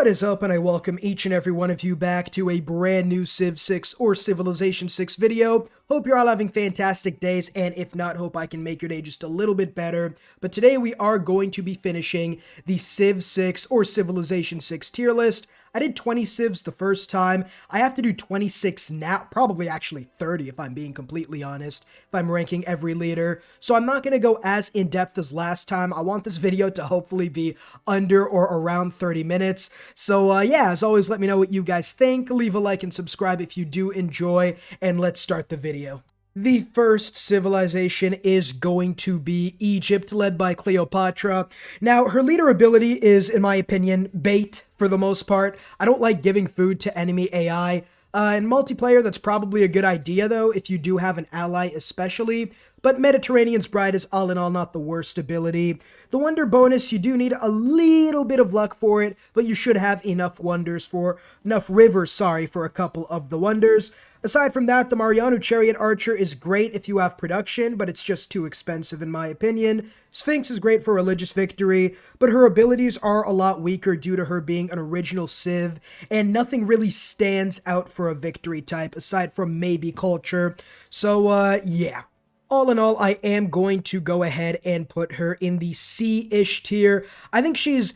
What is up, and I welcome each and every one of you back to a brand new Civ 6 or Civilization 6 video. Hope you're all having fantastic days, and if not, hope I can make your day just a little bit better. But today we are going to be finishing the Civ 6 or Civilization 6 tier list. I did 20 civs the first time. I have to do 26 now, probably actually 30 if I'm being completely honest, if I'm ranking every leader. So I'm not going to go as in-depth as last time. I want this video to hopefully be under or around 30 minutes. So yeah, as always, let me know what you guys think. Leave a like and subscribe if you do enjoy, and let's start the video. The first civilization is going to be Egypt, led by Cleopatra. Now, her leader ability is, in my opinion, bait for the most part. I don't like giving food to enemy AI. In multiplayer, that's probably a good idea, though, if you do have an ally especially. But Mediterranean's Bride is all in all not the worst ability. The Wonder bonus, you do need a little bit of luck for it, but you should have enough rivers, for a couple of the wonders. Aside from that, the Mariano Chariot Archer is great if you have production, but it's just too expensive in my opinion. Sphinx is great for religious victory, but her abilities are a lot weaker due to her being an original civ, and nothing really stands out for a victory type aside from maybe culture. So, yeah. All in all, I am going to go ahead and put her in the C-ish tier. I think she's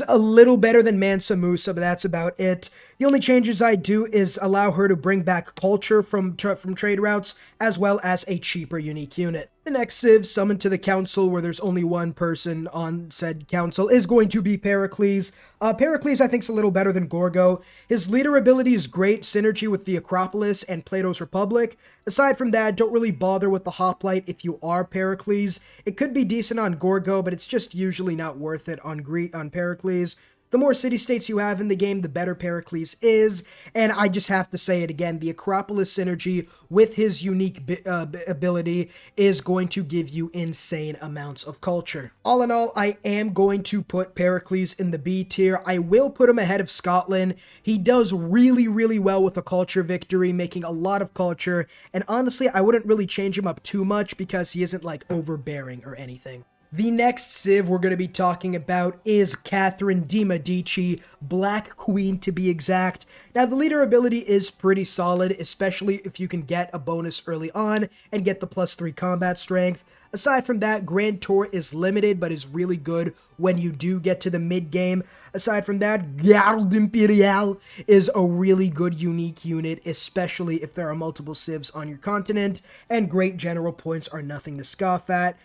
a little better than Mansa Musa, but that's about it. The only changes I do is allow her to bring back culture from trade routes, as well as a cheaper unique unit. The next civ summoned to the council, where there's only one person on said council, is going to be Pericles. Pericles, I think, is a little better than Gorgo. His leader ability is great synergy with the Acropolis and Plato's Republic. Aside from that, don't really bother with the hoplite if you are Pericles. It could be decent on Gorgo, but it's just usually not worth it on Pericles. The more city-states you have in the game, the better Pericles is, and I just have to say it again, the Acropolis synergy with his unique ability is going to give you insane amounts of culture. All in all, I am going to put Pericles in the B tier. I will put him ahead of Scotland. He does really, really well with a culture victory, making a lot of culture, and honestly, I wouldn't really change him up too much because he isn't, like, overbearing or anything. The next civ we're going to be talking about is Catherine de' Medici, Black Queen to be exact. Now, the leader ability is pretty solid, especially if you can get a bonus early on and get the +3 combat strength. Aside from that, Grand Tour is limited, but is really good when you do get to the mid-game. Aside from that, Garde Imperiale is a really good unique unit, especially if there are multiple civs on your continent, and great general points are nothing to scoff at.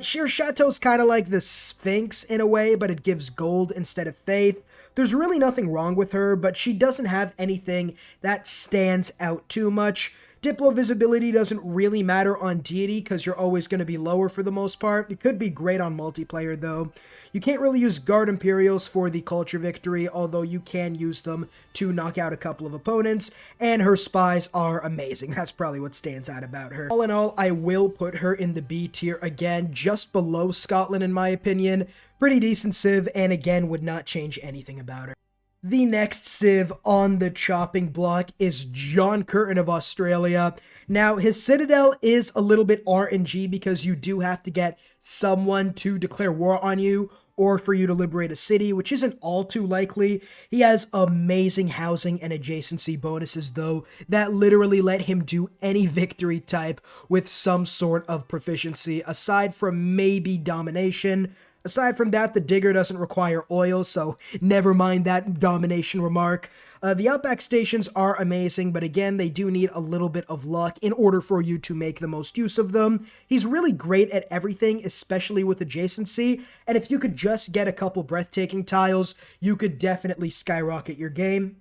Sheer Chateau's kind of like the Sphinx in a way, but it gives gold instead of faith. There's really nothing wrong with her, but she doesn't have anything that stands out too much. Diplo visibility doesn't really matter on deity because you're always going to be lower for the most part. It could be great on multiplayer though. You can't really use Guard Imperials for the culture victory, although you can use them to knock out a couple of opponents, and her spies are amazing. That's probably what stands out about her. All in all, I will put her in the B tier again, just below Scotland in my opinion. Pretty decent civ, and again, would not change anything about her. The next civ on the chopping block is John Curtin of Australia. Now, his citadel is a little bit RNG because you do have to get someone to declare war on you or for you to liberate a city, which isn't all too likely. He has amazing housing and adjacency bonuses, though, that literally let him do any victory type with some sort of proficiency, aside from maybe domination. Aside from that, the digger doesn't require oil, so never mind that domination remark. The outback stations are amazing, but again, they do need a little bit of luck in order for you to make the most use of them. He's really great at everything, especially with adjacency, and if you could just get a couple breathtaking tiles, you could definitely skyrocket your game.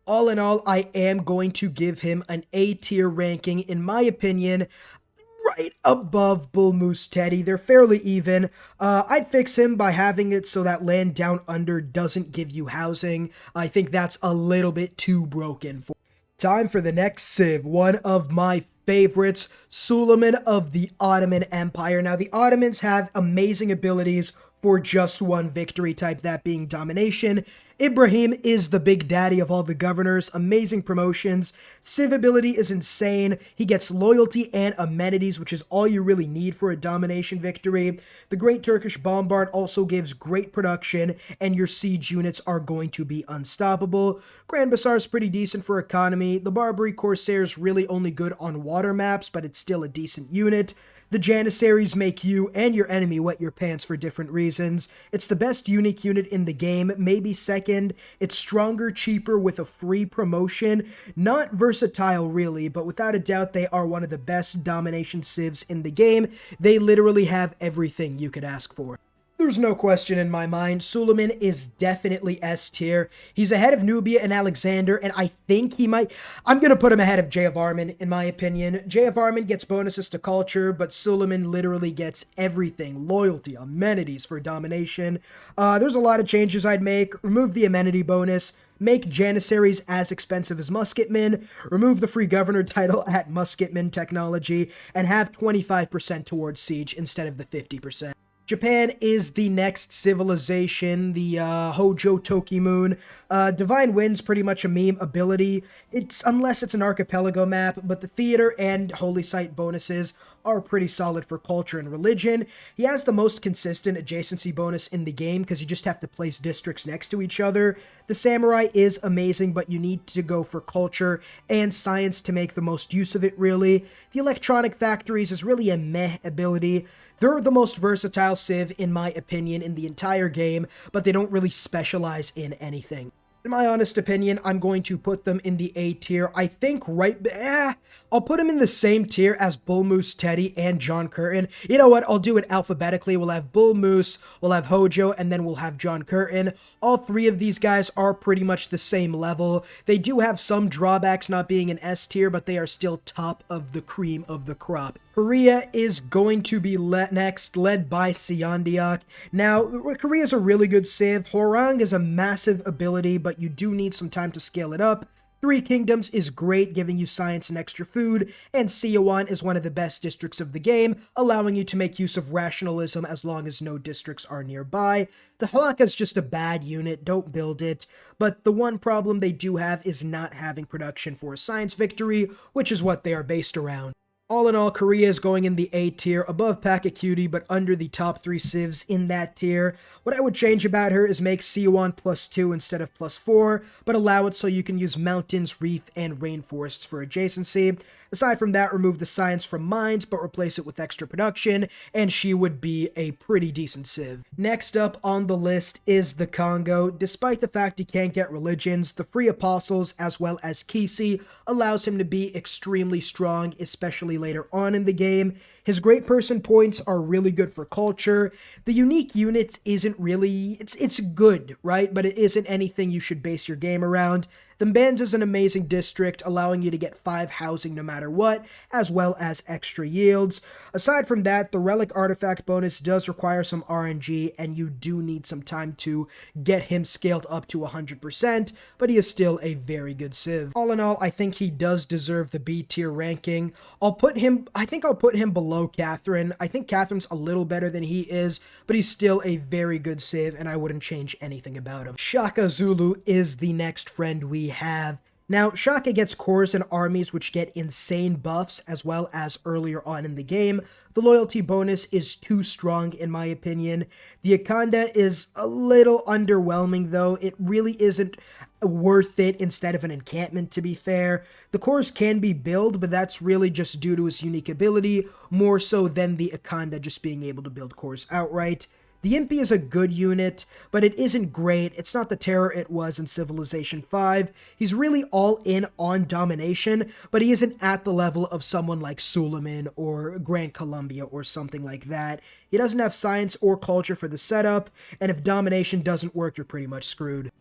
All in all, I am going to give him an A tier ranking, in my opinion, right above Bull Moose Teddy. They're fairly even. I'd fix him by having it so that land down under doesn't give you housing. I think that's a little bit too broken. Time for the next civ, one of my favorites, Suleiman of the Ottoman Empire. Now, the Ottomans have amazing abilities for just one victory type, that being domination. Ibrahim is the big daddy of all the governors, amazing promotions, civ ability is insane, he gets loyalty and amenities, which is all you really need for a domination victory. The Great Turkish Bombard also gives great production, and your siege units are going to be unstoppable. Grand Bazaar is pretty decent for economy, the Barbary Corsair is really only good on water maps, but it's still a decent unit. The Janissaries make you and your enemy wet your pants for different reasons. It's the best unique unit in the game, maybe second. It's stronger, cheaper, with a free promotion. Not versatile really, but without a doubt they are one of the best domination civs in the game. They literally have everything you could ask for. There's no question in my mind, Suleiman is definitely S tier. He's ahead of Nubia and Alexander, and I think I'm going to put him ahead of Jayavarman, in my opinion. Jayavarman gets bonuses to culture, but Suleiman literally gets everything. Loyalty, amenities for domination. There's a lot of changes I'd make. Remove the amenity bonus. Make Janissaries as expensive as musketmen, remove the free governor title at musketmen technology, and have 25% towards siege instead of the 50%. Japan is the next civilization, the Hojo Tokimune. Divine Wind's pretty much a meme ability, unless it's an archipelago map, but the theater and holy site bonuses are pretty solid for culture and religion. He has the most consistent adjacency bonus in the game because you just have to place districts next to each other. The samurai is amazing, but you need to go for culture and science to make the most use of it, really. The electronic factories is really a meh ability. They're the most versatile civ, in my opinion, in the entire game, but they don't really specialize in anything. In my honest opinion, I'm going to put them in the A tier. I think I'll put them in the same tier as Bull Moose Teddy and John Curtin. You know what? I'll do it alphabetically. We'll have Bull Moose, we'll have Hojo, and then we'll have John Curtin. All three of these guys are pretty much the same level. They do have some drawbacks not being an S tier, but they are still top of the cream of the crop. Korea is going to be next, led by Seondeok. Now, Korea is a really good civ. Hwarang is a massive ability, but you do need some time to scale it up. Three Kingdoms is great, giving you science and extra food, and Siawan is one of the best districts of the game, allowing you to make use of rationalism as long as no districts are nearby. The Halakha is just a bad unit, don't build it, but the one problem they do have is not having production for a science victory, which is what they are based around. All in all, Korea is going in the A tier, above Pakacuti, but under the top 3 civs in that tier. What I would change about her is make Siawan +2 instead of +4, but allow it so you can use mountains, reef, and rainforests for adjacency. Aside from that, remove the science from mines, but replace it with extra production, and she would be a pretty decent civ. Next up on the list is the Kongo. Despite the fact he can't get religions, the Free Apostles, as well as Kisi, allows him to be extremely strong, especially later on in the game. His great person points are really good for culture. The unique units isn't really, it's good, right? But it isn't anything you should base your game around. The Mbenza is an amazing district, allowing you to get 5 housing no matter what, as well as extra yields. Aside from that, the Relic Artifact bonus does require some RNG, and you do need some time to get him scaled up to 100%, but he is still a very good civ. All in all, I think he does deserve the B tier ranking. I think I'll put him below Catherine. I think Catherine's a little better than he is, but he's still a very good civ, and I wouldn't change anything about him. Shaka Zulu is the next friend we have. Now, Shaka gets corps and armies which get insane buffs, as well as earlier on in the game. The loyalty bonus is too strong in my opinion. The Akanda is a little underwhelming though. It really isn't worth it instead of an encampment, to be fair. The corps can be built, but that's really just due to his unique ability, more so than the Akanda just being able to build corps outright. The Impi is a good unit, but it isn't great. It's not the terror it was in Civilization 5. He's really all in on domination, but he isn't at the level of someone like Suleiman or Gran Colombia or something like that. He doesn't have science or culture for the setup, and if domination doesn't work, you're pretty much screwed.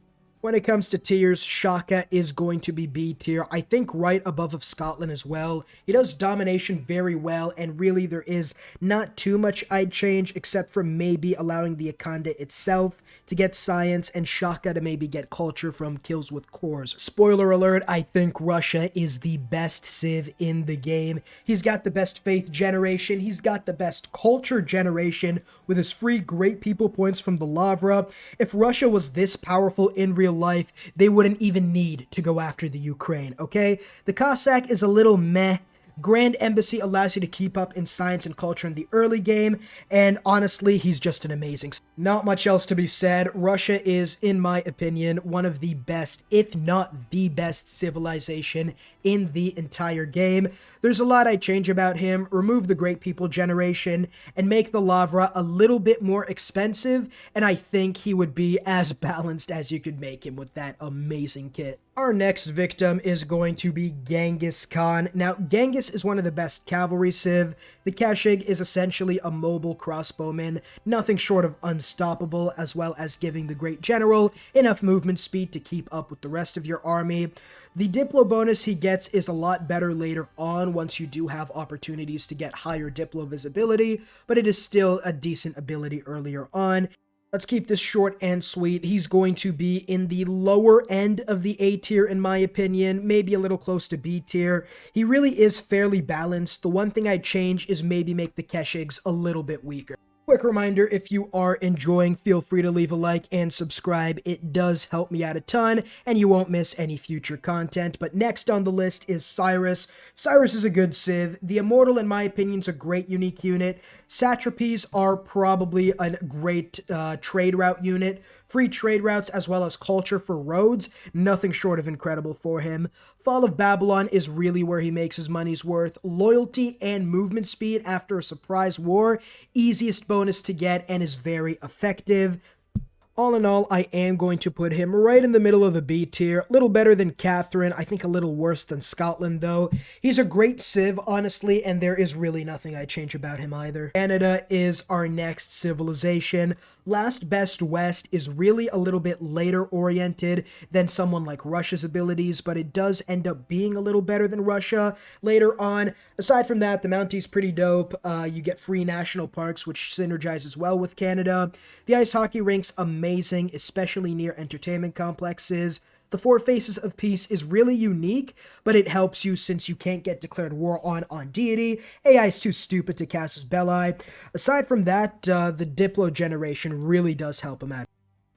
When it comes to tiers, Shaka is going to be B tier. I think right above of Scotland as well. He does domination very well, and really there is not too much I'd change, except for maybe allowing the Akanda itself to get science, and Shaka to maybe get culture from kills with cores. Spoiler alert, I think Russia is the best civ in the game. He's got the best faith generation, he's got the best culture generation with his free great people points from the Lavra. If Russia was this powerful in real life, they wouldn't even need to go after the Ukraine, okay? The Cossack is a little meh. Grand Embassy allows you to keep up in science and culture in the early game, and honestly, he's just an amazing. Not much else to be said. Russia is, in my opinion, one of the best, if not the best civilization in the entire game. There's a lot I change about him, remove the Great People generation, and make the Lavra a little bit more expensive, and I think he would be as balanced as you could make him with that amazing kit. Our next victim is going to be Genghis Khan. Now, Genghis is one of the best cavalry civ. The Kashig is essentially a mobile crossbowman, nothing short of unstoppable, as well as giving the great general enough movement speed to keep up with the rest of your army. The Diplo bonus he gets is a lot better later on once you do have opportunities to get higher Diplo visibility, but it is still a decent ability earlier on. Let's keep this short and sweet. He's going to be in the lower end of the A tier in my opinion, maybe a little close to B tier. He really is fairly balanced. The one thing I'd change is maybe make the Keshigs a little bit weaker. Quick reminder, if you are enjoying, feel free to leave a like and subscribe. It does help me out a ton, and you won't miss any future content. But next on the list is Cyrus. Cyrus is a good civ. The Immortal, in my opinion, is a great unique unit. Satrapies are probably a great trade route unit. Free trade routes as well as culture for roads, nothing short of incredible for him. Fall of Babylon is really where he makes his money's worth. Loyalty and movement speed after a surprise war, easiest bonus to get and is very effective. All in all, I am going to put him right in the middle of the B tier. A little better than Catherine. I think a little worse than Scotland, though. He's a great civ, honestly, and there is really nothing I change about him either. Canada is our next civilization. Last Best West is really a little bit later oriented than someone like Russia's abilities, but it does end up being a little better than Russia later on. Aside from that, the Mountie's pretty dope. You get free national parks, which synergizes well with Canada. The ice hockey rink's amazing, especially near entertainment complexes. The Four Faces of Peace is really unique, but it helps you since you can't get declared war on deity. AI is too stupid to cast as Belli. Aside from that, the Diplo generation really does help him out.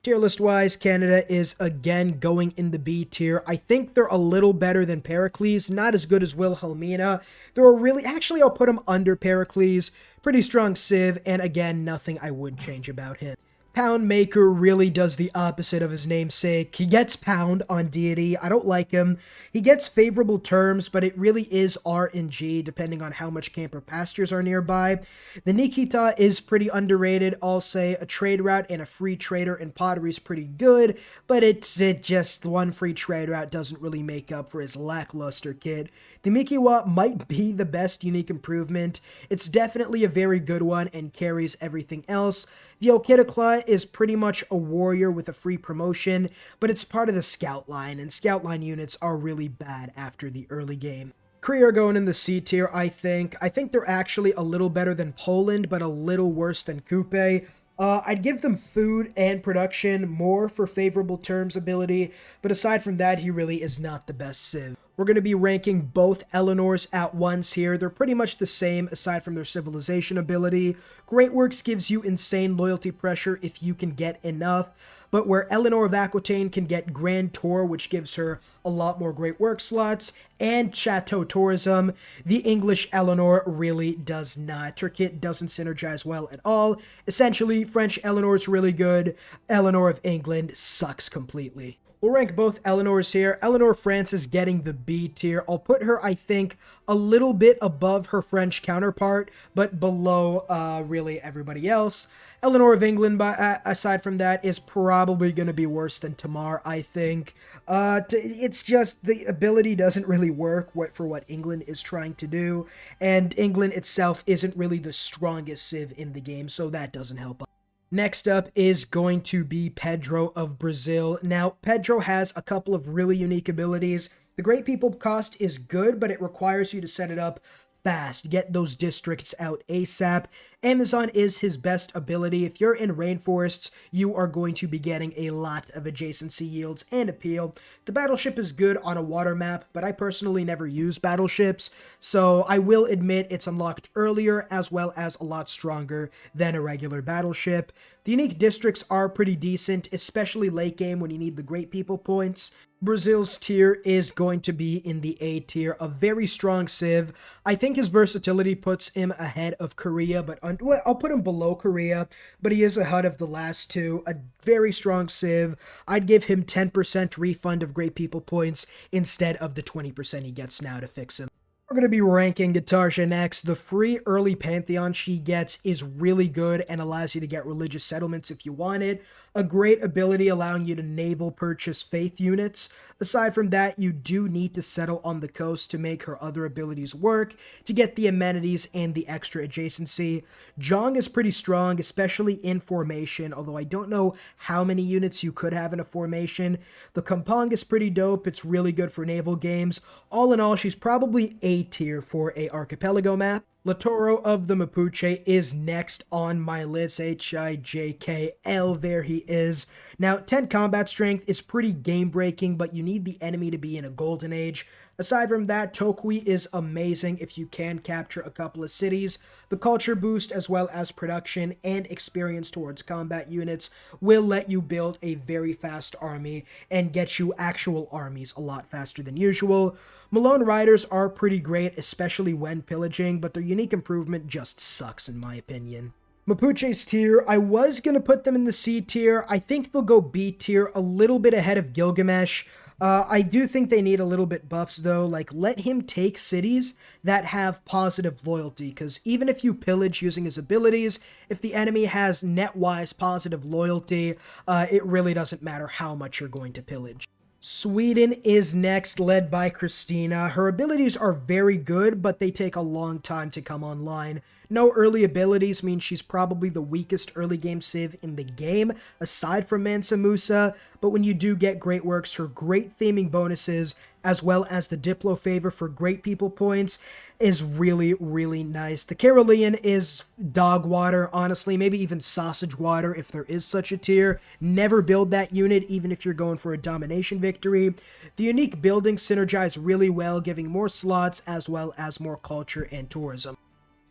Tier list wise, Canada is again going in the B tier. I think they're a little better than Pericles, not as good as Wilhelmina. They're really, actually I'll put them under Pericles. Pretty strong civ, and again, nothing I would change about him. Pound Maker really does the opposite of his namesake. He gets pound on deity. I don't like him. He gets favorable terms, but it really is RNG depending on how much camper pastures are nearby. The Nikita is pretty underrated. I'll say a trade route and a free trader in pottery is pretty good, but it just one free trade route doesn't really make up for his lackluster kit. The Mikiwa might be the best unique improvement. It's definitely a very good one and carries everything else. The Okitokla is pretty much a warrior with a free promotion, but it's part of the scout line, and scout line units are really bad after the early game. Cree are going in the C tier, I think. I think they're actually a little better than Poland, but a little worse than Kupe. I'd give them food and production more for favorable terms ability, but aside from that, he really is not the best civ. We're going to be ranking both Eleanors at once here. They're pretty much the same aside from their civilization ability. Great Works gives you insane loyalty pressure if you can get enough, but where Eleanor of Aquitaine can get Grand Tour, which gives her a lot more Great Work slots, and Chateau Tourism, the English Eleanor really does not. Her kit doesn't synergize well at all. Essentially, French Eleanor is really good. Eleanor of England sucks completely. We'll rank both Eleanors here. Eleanor France is getting the B tier. I'll put her, I think, a little bit above her French counterpart, but below really everybody else. Eleanor of England, aside from that, is probably going to be worse than Tamar, I think. It's just the ability doesn't really work for what England is trying to do, and England itself isn't really the strongest civ in the game, so that doesn't help. Next up is going to be Pedro of Brazil. Now, Pedro has a couple of really unique abilities. The Great People cost is good, but it requires you to set it up fast. Get those districts out ASAP. Amazon is his best ability. If you're in rainforests, you are going to be getting a lot of adjacency yields and appeal. The battleship is good on a water map, but I personally never use battleships, so I will admit it's unlocked earlier as well as a lot stronger than a regular battleship. The unique districts are pretty decent, especially late game when you need the Great People points. Brazil's tier is going to be in the A tier, a very strong civ. I think his versatility puts him ahead of Korea, but well, I'll put him below Korea, but he is ahead of the last two. A very strong civ. I'd give him 10% refund of Great People points instead of the 20% he gets now to fix him. We're going to be ranking Gatarja next. The free early Pantheon she gets is really good and allows you to get religious settlements if you want it. A great ability allowing you to naval purchase faith units. Aside from that, you do need to settle on the coast to make her other abilities work, to get the amenities and the extra adjacency. Jong is pretty strong, especially in formation, although I don't know how many units you could have in a formation. The Kampong is pretty dope. It's really good for naval games. All in all, she's probably A tier for a archipelago map. Latoro of the Mapuche is next on my list. HIJKL, there he is. Now, 10 combat strength is pretty game-breaking, but you need the enemy to be in a golden age. Aside from that, Tokui is amazing if you can capture a couple of cities. The culture boost as well as production and experience towards combat units will let you build a very fast army and get you actual armies a lot faster than usual. Malone Riders are pretty great, especially when pillaging, but their unique improvement just sucks in my opinion. Mapuche's tier, I was going to put them in the C tier. I think they'll go B tier, a little bit ahead of Gilgamesh. I do think they need a little bit buffs though, like let him take cities that have positive loyalty, because even if you pillage using his abilities, if the enemy has net-wise positive loyalty, it really doesn't matter how much you're going to pillage. Sweden is next, led by Christina. Her abilities are very good, but they take a long time to come online. No early abilities means she's probably the weakest early game civ in the game, aside from Mansa Musa, but when you do get great works, her great theming bonuses, as well as the Diplo favor for Great People points, is really, really nice. The Carolean is dog water, honestly, maybe even sausage water if there is such a tier. Never build that unit, even if you're going for a domination victory. The unique buildings synergize really well, giving more slots as well as more culture and tourism.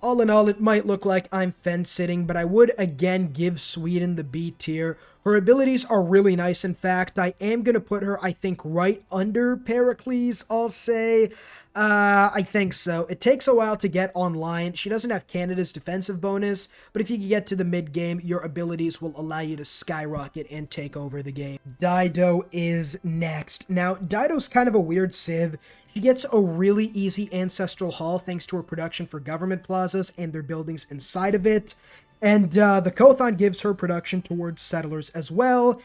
All in all, it might look like I'm fence-sitting, but I would again give Sweden the B tier. Her abilities are really nice. In fact, I am going to put her, I think, right under Pericles, I'll say. I think so. It takes a while to get online. She doesn't have Canada's defensive bonus, but if you can get to the mid-game, your abilities will allow you to skyrocket and take over the game. Dido is next. Now, Dido's kind of a weird civ. She gets a really easy ancestral haul thanks to her production for government plazas and their buildings inside of it. And the Kothon gives her production towards settlers as well.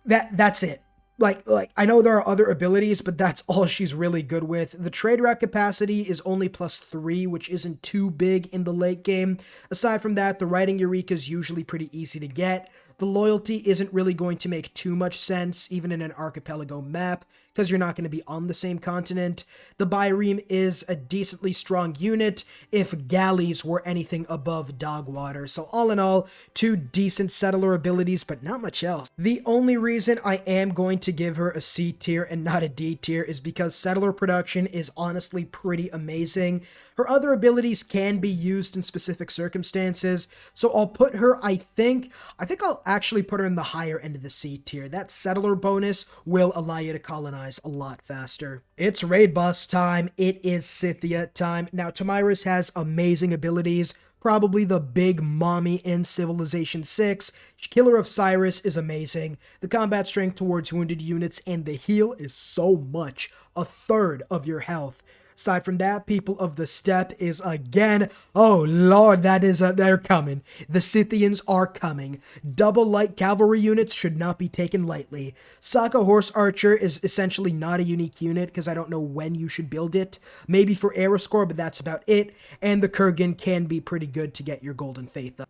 That's it. Like I know there are other abilities, but that's all she's really good with. The trade route capacity is only +3, which isn't too big in the late game. Aside from that, the writing Eureka is usually pretty easy to get. The loyalty isn't really going to make too much sense, even in an archipelago map, because you're not going to be on the same continent. The Byreme is a decently strong unit if galleys were anything above dog water. So all in all, 2 decent settler abilities, but not much else. The only reason I am going to give her a C tier and not a D tier is because settler production is honestly pretty amazing. Her other abilities can be used in specific circumstances, so I'll put her, I think I'll actually put her in the higher end of the C tier. That settler bonus will allow you to colonize a lot faster. It's raid boss time. It is Scythia time. Now, Tamiris has amazing abilities. Probably the big mommy in Civilization 6. Killer of Cyrus is amazing. The combat strength towards wounded units and the heal is so much. 1/3 of your health. Aside from that, People of the Steppe is again, oh lord, they're coming. The Scythians are coming. Double light cavalry units should not be taken lightly. Saka Horse Archer is essentially not a unique unit because I don't know when you should build it. Maybe for Aeroscore, but that's about it. And the Kurgan can be pretty good to get your Golden Faith up.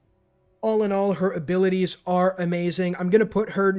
All in all, her abilities are amazing. I'm going to put her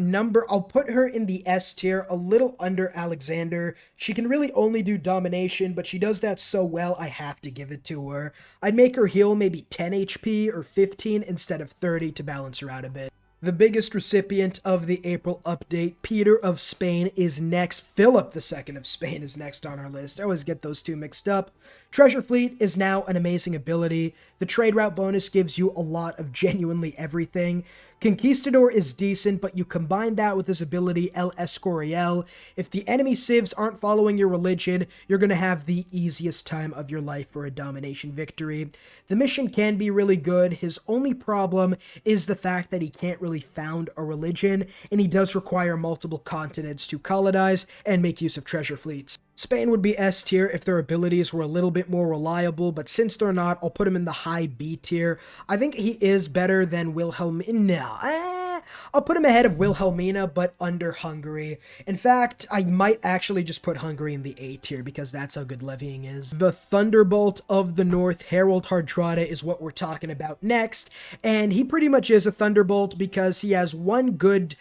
I'll put her in the S tier, a little under Alexander. She can really only do domination, but she does that so well, I have to give it to her. I'd make her heal maybe 10 HP or 15 instead of 30 to balance her out a bit. The biggest recipient of the April update, Peter of Spain, is next. Philip II of Spain is next on our list. I always get those two mixed up. Treasure Fleet is now an amazing ability. The trade route bonus gives you a lot of genuinely everything. Conquistador is decent, but you combine that with his ability El Escorial. If the enemy civs aren't following your religion, you're going to have the easiest time of your life for a domination victory. The mission can be really good. His only problem is the fact that he can't really found a religion, and he does require multiple continents to colonize and make use of treasure fleets. Spain would be S tier if their abilities were a little bit more reliable, but since they're not, I'll put him in the high B tier. I think he is better than Wilhelmina. I'll put him ahead of Wilhelmina, but under Hungary. In fact, I might actually just put Hungary in the A tier because that's how good levying is. The Thunderbolt of the North, Harold Hardrada, is what we're talking about next, and he pretty much is a Thunderbolt because he has one good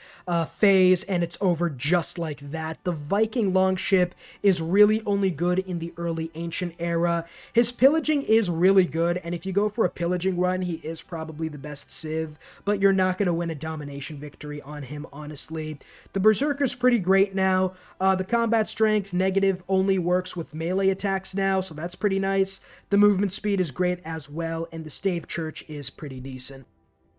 phase and it's over just like that. The Viking longship is really only good in the early ancient era. His pillaging is really good, and if you go for a pillaging run, he is probably the best civ, but you're not going to win a domination victory on him, honestly. The Berserker's pretty great now. The combat strength negative only works with melee attacks now, so that's pretty nice. The movement speed is great as well, and the Stave Church is pretty decent.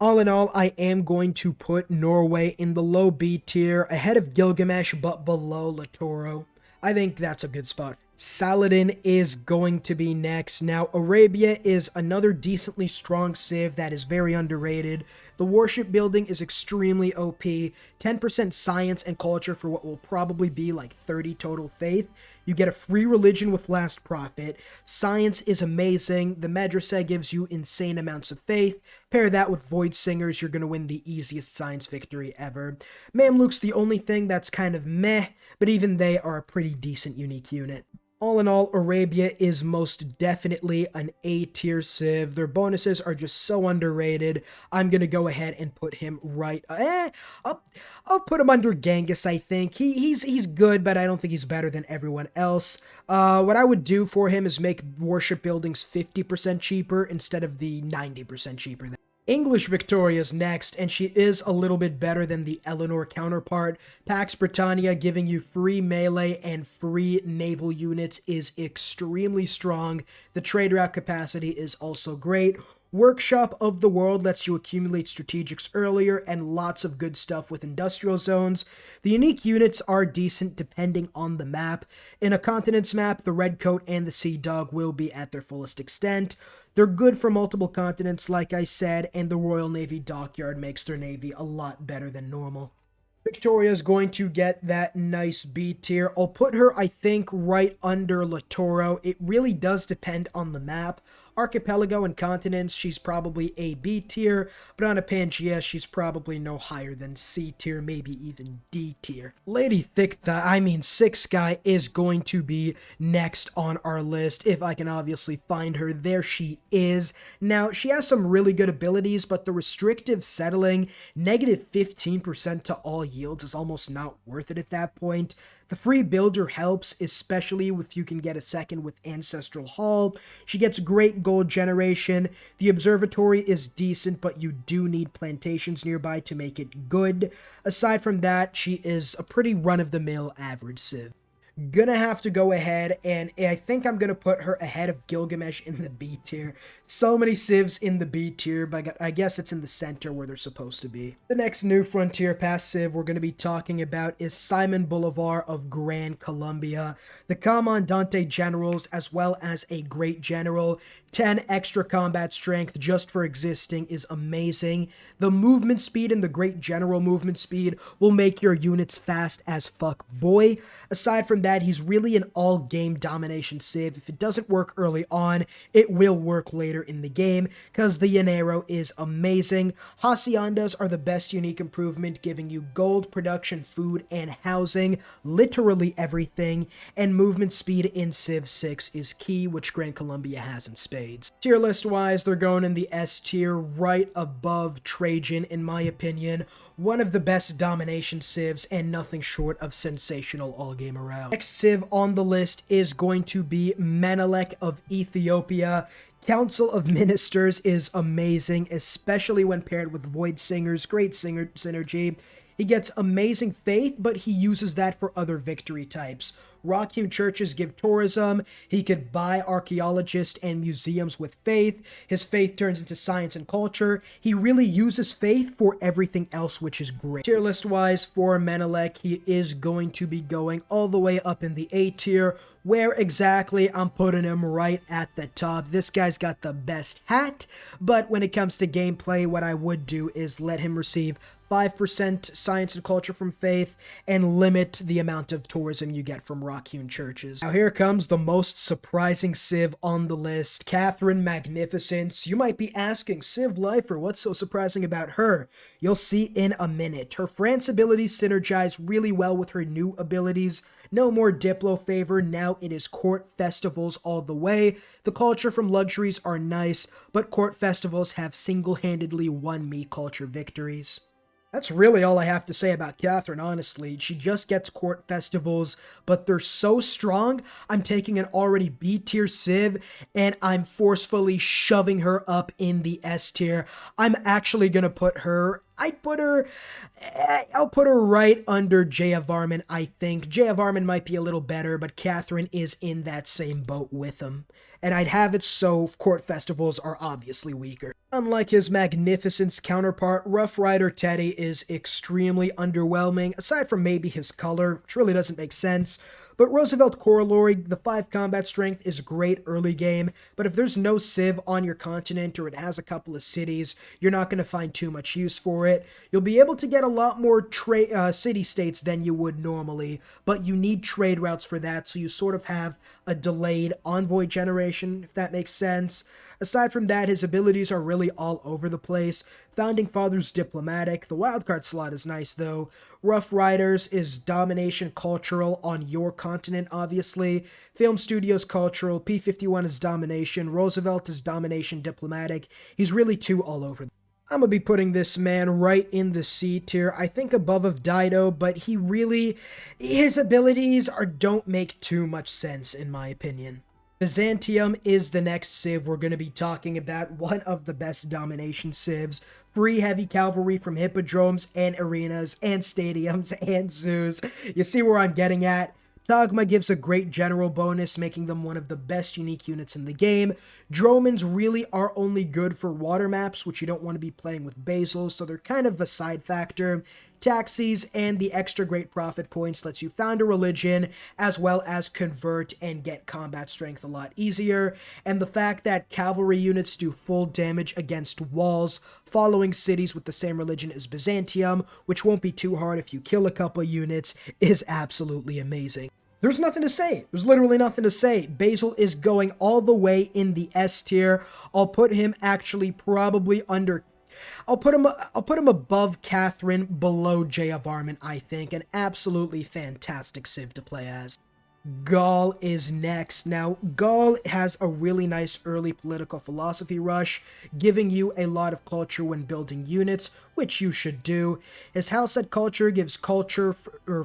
All in all, I am going to put Norway in the low B tier, ahead of Gilgamesh, but below Latoro. I think that's a good spot. Saladin is going to be next. Now, Arabia is another decently strong civ that is very underrated. The warship building is extremely OP, 10% science and culture for what will probably be like 30 total faith. You get a free religion with Last Prophet. Science is amazing. The Madrasa gives you insane amounts of faith. Pair that with Void Singers, you're going to win the easiest science victory ever. Mamluks the only thing that's kind of meh, but even they are a pretty decent unique unit. All in all, Arabia is most definitely an A-tier civ. Their bonuses are just so underrated. I'm going to go ahead and put him right... I'll put him under Genghis, I think. He's good, but I don't think he's better than everyone else. What I would do for him is make warship buildings 50% cheaper instead of the 90% cheaper. English Victoria's next, and she is a little bit better than the Eleanor counterpart. Pax Britannia giving you free melee and free naval units is extremely strong. The trade route capacity is also great. Workshop of the World lets you accumulate strategics earlier, and lots of good stuff with industrial zones. The unique units are decent depending on the map. In a continent's map, the Redcoat and the Sea Dog will be at their fullest extent. They're good for multiple continents, like I said, and the Royal Navy Dockyard makes their navy a lot better than normal. Victoria's going to get that nice B tier. I'll put her, I think, right under Latoro. It really does depend on the map. Archipelago and continents, she's probably a B tier, but on a Pangea, she's probably no higher than C tier, maybe even D tier. Lady Six Guy is going to be next on our list, if I can obviously find her. There she is. Now, she has some really good abilities, but the restrictive settling, negative 15% to all yields, is almost not worth it at that point. The free builder helps, especially if you can get a second with Ancestral Hall. She gets great gold generation. The observatory is decent, but you do need plantations nearby to make it good. Aside from that, she is a pretty run-of-the-mill average civ. Gonna have to go ahead, and I think I'm gonna put her ahead of Gilgamesh in the B tier. So many civs in the B tier, but I guess it's in the center where they're supposed to be. The next new frontier pass civ we're gonna be talking about is Simon Bolivar of Gran Colombia. The Comandante Generals, as well as a great general. 10 extra combat strength just for existing is amazing. The movement speed and the great general movement speed will make your units fast as fuck, boy. Aside from that, he's really an all-game domination civ. If it doesn't work early on, it will work later in the game, because the Llanero is amazing. Haciendas are the best unique improvement, giving you gold, production, food, and housing, literally everything, and movement speed in Civ 6 is key, which Gran Colombia has in spades. Crusades. Tier list wise, they're going in the S tier, right above Trajan in my opinion. One of the best domination civs and nothing short of sensational all game around. Next civ on the list is going to be Menelik of Ethiopia. Council of Ministers is amazing, especially when paired with Void Singers. Great singer synergy. He gets amazing faith, but he uses that for other victory types. Rock-hewn churches give tourism. He could buy archaeologists and museums with faith. His faith turns into science and culture. He really uses faith for everything else, which is great. Tier list-wise for Menelik, he is going to be going all the way up in the A tier. Where exactly? I'm putting him right at the top. This guy's got the best hat, but when it comes to gameplay, what I would do is let him receive 5% science and culture from faith, and limit the amount of tourism you get from rock-hewn churches. Now here comes the most surprising civ on the list, Catherine Magnificence. You might be asking, TheCivLifeR, what's so surprising about her? You'll see in a minute. Her France abilities synergize really well with her new abilities. No more Diplo favor, now it is court festivals all the way. The culture from luxuries are nice, but court festivals have single-handedly won me culture victories. That's really all I have to say about Catherine, honestly. She just gets court festivals, but they're so strong, I'm taking an already B-tier civ, and I'm forcefully shoving her up in the S tier. I'm actually gonna put her... I'll put her right under Jaya Varman, I think. Jaya Varman might be a little better, but Catherine is in that same boat with him. And I'd have it so court festivals are obviously weaker. Unlike his Magnificence counterpart, Rough Rider Teddy is extremely underwhelming, aside from maybe his color, which really doesn't make sense. But Roosevelt Coralory, the 5 combat strength is great early game, but if there's no civ on your continent or it has a couple of cities, you're not going to find too much use for it. You'll be able to get a lot more city-states than you would normally, but you need trade routes for that, so you sort of have a delayed envoy generation, if that makes sense. Aside from that, his abilities are really all over the place. Founding Fathers diplomatic. The wildcard slot is nice, though. Rough Riders is domination cultural on your continent, obviously. Film Studios cultural. P-51 is domination. Roosevelt is domination diplomatic. He's really two all over. I'm going to be putting this man right in the C tier. I think above of Dido, but his abilities don't make too much sense, in my opinion. Byzantium is the next civ we're going to be talking about, one of the best domination civs. Free heavy cavalry from hippodromes and arenas and stadiums and zoos. You see where I'm getting at? Tagma gives a great general bonus, making them one of the best unique units in the game. Dromans really are only good for water maps, which you don't want to be playing with Basil, so they're kind of a side factor. Taxis and the extra great profit points lets you found a religion, as well as convert and get combat strength a lot easier. And the fact that cavalry units do full damage against walls following cities with the same religion as Byzantium, which won't be too hard if you kill a couple units, is absolutely amazing. There's nothing to say. There's literally nothing to say. Basil is going all the way in the S tier. I'll put him actually probably under... I'll put him above Catherine, below Jaya Varman, I think. An absolutely fantastic civ to play as. Gaul is next. Now, Gaul has a really nice early political philosophy rush, giving you a lot of culture when building units, which you should do. His house at culture gives culture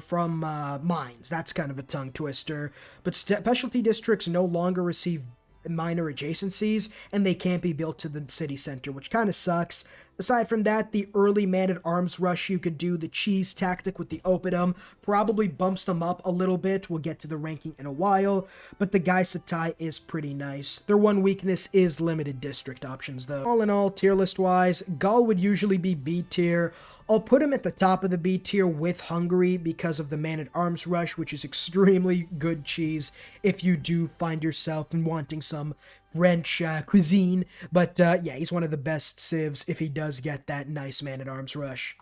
from mines. That's kind of a tongue twister. But specialty districts no longer receive minor adjacencies, and they can't be built to the city center, which kind of sucks. Aside from that, the early man-at-arms rush you could do, the cheese tactic with the oppidum, probably bumps them up a little bit. We'll get to the ranking in a while, but the Gai Satai is pretty nice. Their one weakness is limited district options, though. All in all, tier list-wise, Gaul would usually be B tier. I'll put him at the top of the B tier with Hungary because of the man-at-arms rush, which is extremely good cheese if you do find yourself wanting some French cuisine, but yeah, he's one of the best civs if he does get that nice man-at-arms rush.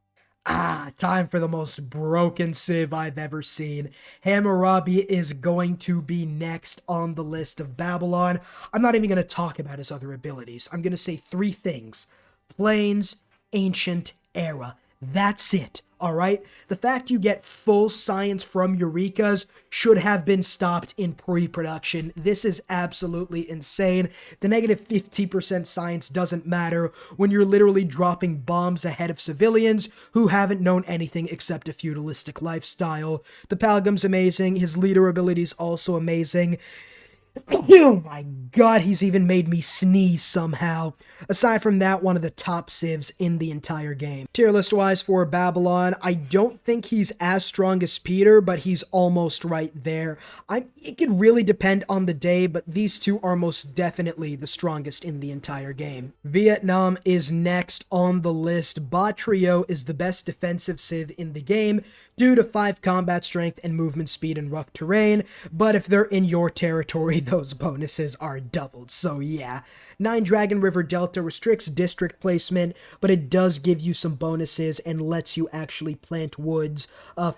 Time for the most broken civ I've ever seen. Hammurabi is going to be next on the list of Babylon. I'm not even going to talk about his other abilities. I'm going to say 3 things. Plains, Ancient, Era. That's it. Alright? The fact you get full science from Eurekas should have been stopped in pre-production. This is absolutely insane. The negative 50% science doesn't matter when you're literally dropping bombs ahead of civilians who haven't known anything except a feudalistic lifestyle. The Palgam's amazing, his leader ability's also amazing. Oh my god, he's even made me sneeze somehow. Aside from that, one of the top civs in the entire game. Tier list wise for Babylon, I don't think he's as strong as Peter, but he's almost right there. It could really depend on the day, but these two are most definitely the strongest in the entire game. Vietnam is next on the list. Ba Trio is the best defensive civ in the game due to 5 combat strength and movement speed in rough terrain, but if they're in your territory, those bonuses are doubled, so yeah. 9 Dragon River Delta restricts district placement, but it does give you some bonuses and lets you actually plant woods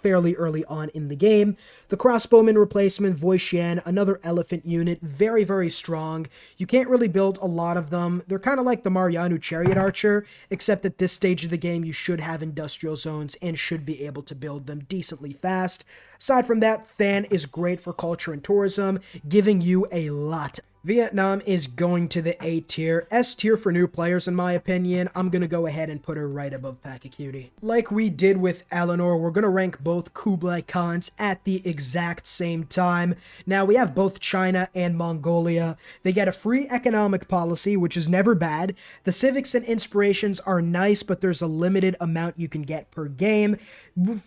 fairly early on in the game. The Crossbowman replacement, Voishan, another elephant unit, very, very strong. You can't really build a lot of them. They're kind of like the Marianu Chariot Archer, except at this stage of the game, you should have industrial zones and should be able to build them decently fast. Aside from that, Than is great for culture and tourism, giving you a lot. Vietnam is going to the A tier. S tier for new players in my opinion. I'm gonna go ahead and put her right above Pack-a-Cutie. Like we did with Eleanor, we're gonna rank both Kublai Khans at the exact same time. Now we have both China and Mongolia. They get a free economic policy, which is never bad. The civics and inspirations are nice, but there's a limited amount you can get per game.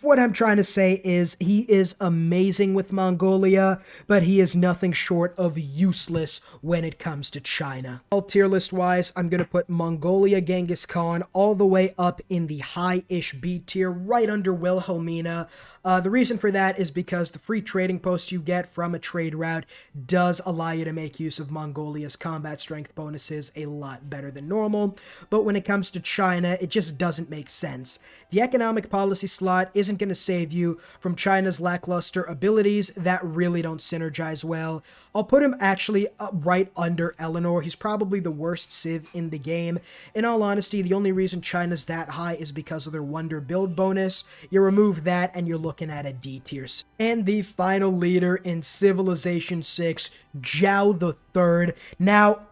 What I'm trying to say is he is amazing with Mongolia, but he is nothing short of useless when it comes to China. All tier list wise, I'm going to put Mongolia Genghis Khan all the way up in the high-ish B tier, right under Wilhelmina. The reason for that is because the free trading post you get from a trade route does allow you to make use of Mongolia's combat strength bonuses a lot better than normal, but when it comes to China, it just doesn't make sense. The economic policy slot isn't going to save you from China's lackluster abilities that really don't synergize well. I'll put him actually right under Eleanor. He's probably the worst civ in the game. In all honesty, the only reason China's that high is because of their wonder build bonus. You remove that and you're looking at a D tier. And the final leader in Civilization 6, Zhao the Third. Now,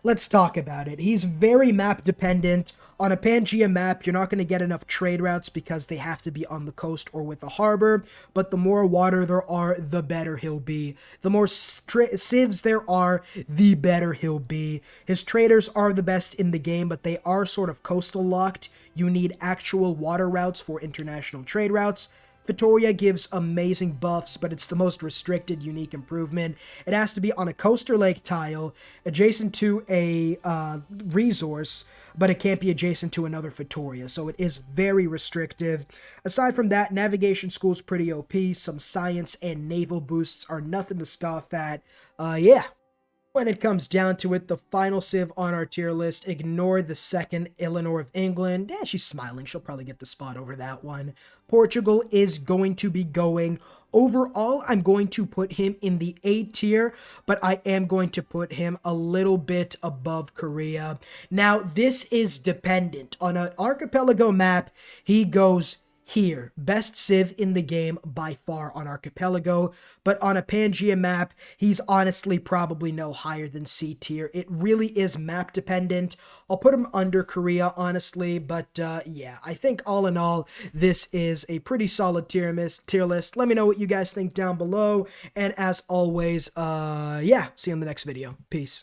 let's talk about it. He's very map dependent. On a Pangea map, you're not going to get enough trade routes because they have to be on the coast or with a harbor, but the more water there are, the better he'll be. The more civs there are, the better he'll be. His traders are the best in the game, but they are sort of coastal locked. You need actual water routes for international trade routes. Victoria gives amazing buffs, but it's the most restricted unique improvement. It has to be on a coast or lake tile, adjacent to a resource, but it can't be adjacent to another Victoria, so it is very restrictive. Aside from that, navigation school's pretty OP. Some science and naval boosts are nothing to scoff at. Yeah. When it comes down to it, the final civ on our tier list, ignore the second Eleanor of England. Yeah, she's smiling. She'll probably get the spot over that one. Portugal is going to be going. Overall, I'm going to put him in the A tier, but I am going to put him a little bit above Korea. Now, this is dependent. On an archipelago map, he goes here. Best civ in the game by far on Archipelago, but on a Pangea map, he's honestly probably no higher than C tier. It really is map dependent. I'll put him under Korea, honestly, but yeah, I think all in all, this is a pretty solid tier list. Let me know what you guys think down below, and as always, yeah, see you in the next video. Peace.